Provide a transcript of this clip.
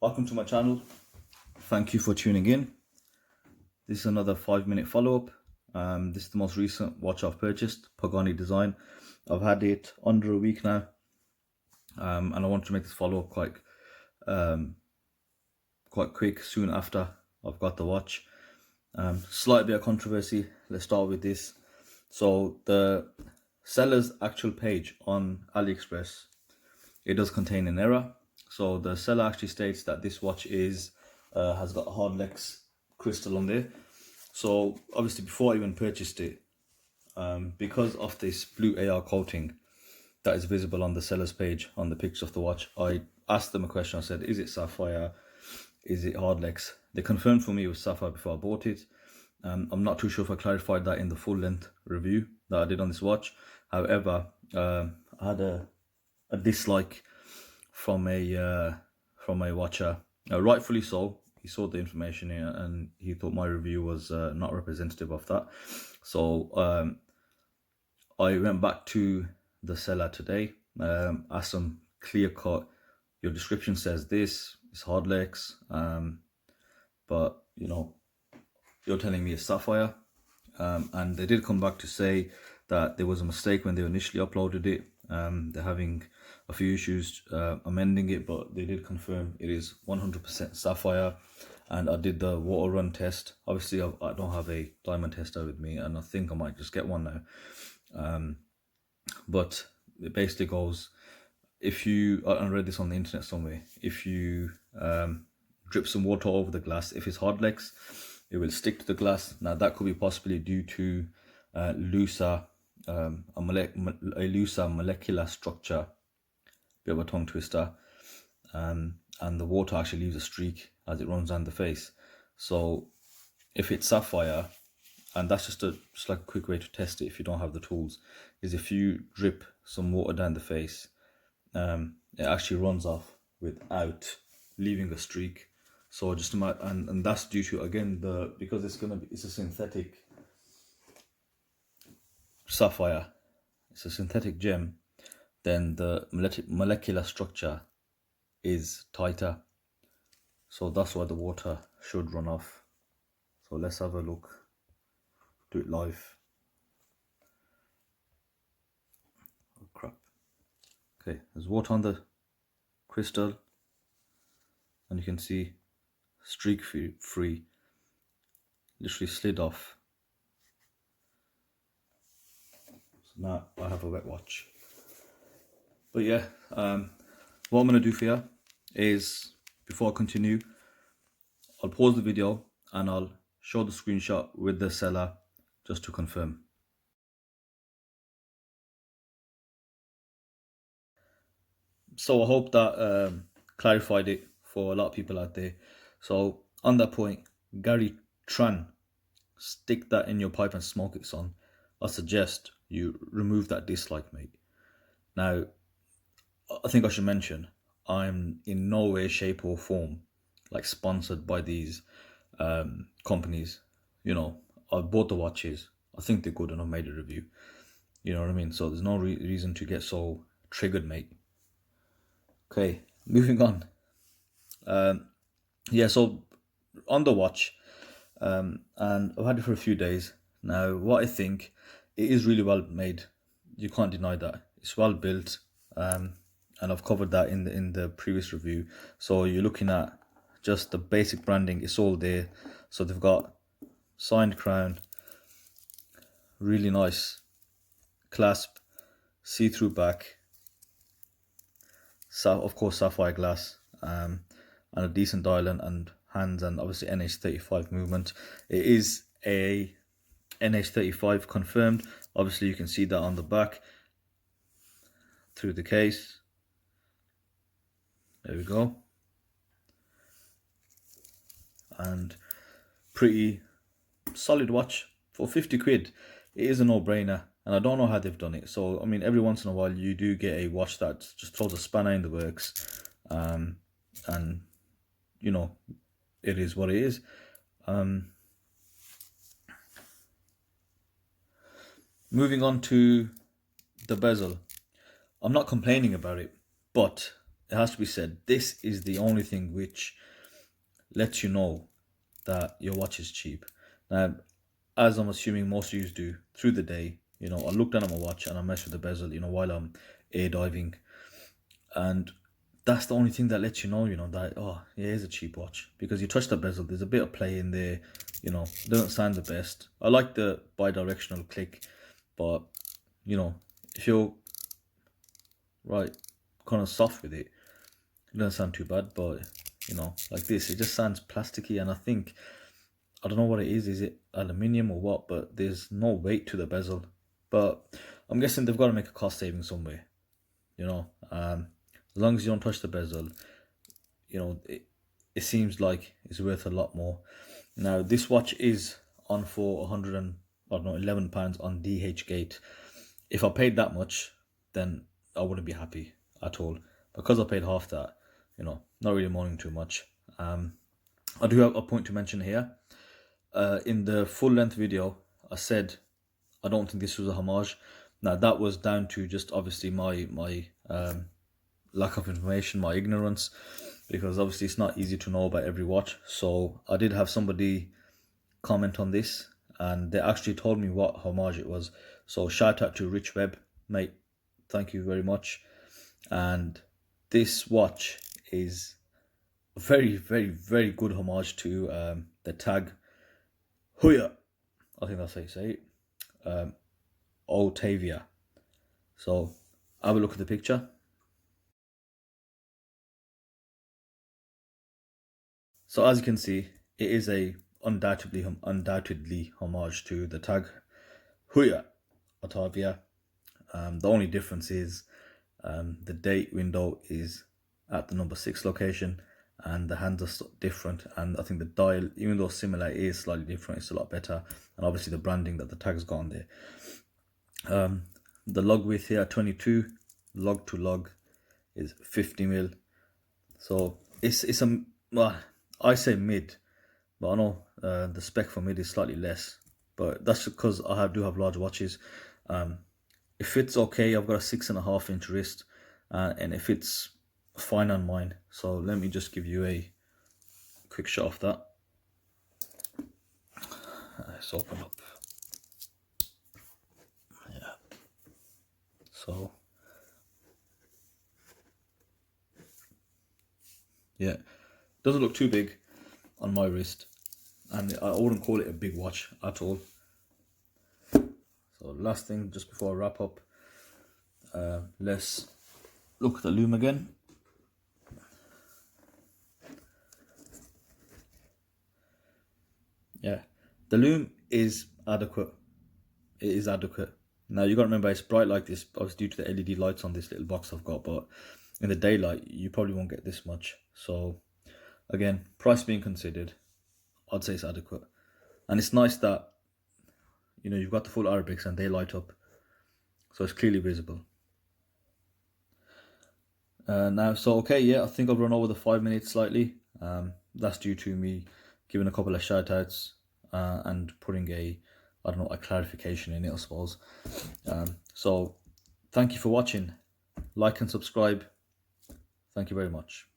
Welcome to my channel. Thank you for tuning in. This is another 5-minute follow-up. This is the most recent watch I've purchased, Pagani Design. I've had it under a week now, and I want to make this follow-up quite quick soon after I've got the watch. Slight bit of controversy. Let's start with this. So the seller's actual page on AliExpress, it does contain an error. So the seller actually states that this watch has got a Hardlex crystal on there. So obviously before I even purchased it, because of this blue AR coating that is visible on the seller's page on the picture of the watch, I asked them a question. I said, is it sapphire? Is it Hardlex? They confirmed for me it was sapphire before I bought it. I'm not too sure if I clarified that in the full length review that I did on this watch. However, I had a dislike from a watcher, rightfully so. He saw the information here and he thought my review was not representative of that. So I went back to the seller today, asked them clear cut, your description says this, it's Hardlex, but you know, you're telling me it's sapphire. And they did come back to say that there was a mistake when they initially uploaded it. They're having a few issues amending it, but they did confirm it is 100% sapphire. And I did the water run test. Obviously I don't have a diamond tester with me, and I think I might just get one now. But it basically goes, if you, I read this on the internet somewhere, if you drip some water over the glass, if it's Hardlex, it will stick to the glass. Now that could be possibly due to a looser molecular structure, bit of a tongue twister, and the water actually leaves a streak as it runs down the face. So if it's sapphire, and that's just like a quick way to test it if you don't have the tools, is if you drip some water down the face, it actually runs off without leaving a streak. So just imagine, and that's due to, again, because it's a synthetic sapphire, it's a synthetic gem, then the molecular structure is tighter. So that's why the water should run off. So let's have a look, do it live. Oh crap. Okay, there's water on the crystal, and you can see streak free, literally slid off. So now I have a wet watch. But yeah, what I'm going to do for you is, before I continue, I'll pause the video and I'll show the screenshot with the seller just to confirm. So I hope that clarified it for a lot of people out there. So on that point, Gary Tran, stick that in your pipe and smoke it, son. I suggest you remove that dislike, mate. Now, I think I should mention, I'm in no way, shape or form like sponsored by these companies. You know, I bought the watches, I think they're good, and I've made a review. You know what I mean? So there's no reason to get so triggered, mate. Okay, moving on. Yeah, so on the watch, and I've had it for a few days now. What I think, it is really well made. You can't deny that. It's well built, and I've covered that in the previous review. So you're looking at just the basic branding, it's all there. So they've got signed crown, really nice clasp, see-through back, of course sapphire glass, and a decent dial and hands, and obviously NH35 movement. It is a NH35 confirmed. Obviously you can see that on the back through the case. There we go. And pretty solid watch for 50 quid. It is a no-brainer, and I don't know how they've done it. So I mean, every once in a while you do get a watch that just throws a spanner in the works, and you know, it is what it is. Moving on to the bezel, I'm not complaining about it, but it has to be said, this is the only thing which lets you know that your watch is cheap. Now, as I'm assuming most of you do through the day, you know, I look down at my watch and I mess with the bezel, you know, while I'm air diving, and that's the only thing that lets you know, that, oh, yeah, it's a cheap watch, because you touch the bezel, there's a bit of play in there, you know, it doesn't sound the best. I like the bi-directional click, but, you know, if you're right, kind of soft with it, it doesn't sound too bad. But, you know, like this, it just sounds plasticky, and I think, I don't know what it is it aluminium or what, but there's no weight to the bezel. But I'm guessing they've got to make a cost saving somewhere, you know. As long as you don't touch the bezel, you know, it seems like it's worth a lot more. Now, this watch is on for 100 and, I don't know, £11 on DHgate. If I paid that much, then I wouldn't be happy at all. Because I paid half that, you know, not really moaning too much. I do have a point to mention here. In the full length video, I said I don't think this was a homage. Now, that was down to just obviously my lack of information, my ignorance, because obviously it's not easy to know about every watch. So I did have somebody comment on this, and they actually told me what homage it was. So shout out to Rich Webb, mate, thank you very much. And this watch is a very, very, very good homage to the tag Huya, I think that's how you say it, Otavia. So have a look at the picture. So as you can see, it is a undoubtedly homage to the tag Huya Otavia. The only difference is the date window is at the number 6 location, and the hands are different, and I think the dial, even though similar, is slightly different. It's a lot better, and obviously the branding that the tag's got on there. The log width here 22, log to log is 50mm. So it's a, well, I say mid, but I know the spec for mid is slightly less, but that's because I do have large watches. It fits okay. I've got a 6.5 inch wrist, and it fits fine on mine. So let me just give you a quick shot of that. Let's open up. Yeah. So yeah, doesn't look too big on my wrist, and I wouldn't call it a big watch at all. So last thing, just before I wrap up, let's look at the lume again. Yeah, the lume is adequate. It is adequate. Now you got to remember, it's bright like this, obviously due to the LED lights on this little box I've got, but in the daylight you probably won't get this much. So again, price being considered, I'd say it's adequate. And it's nice that, you know, you've got the full Arabics and they light up, so it's clearly visible. Now, so okay, yeah, I think I've run over the 5 minutes slightly. That's due to me giving a couple of shout outs and putting a clarification in it, I suppose. So thank you for watching. Like and subscribe. Thank you very much.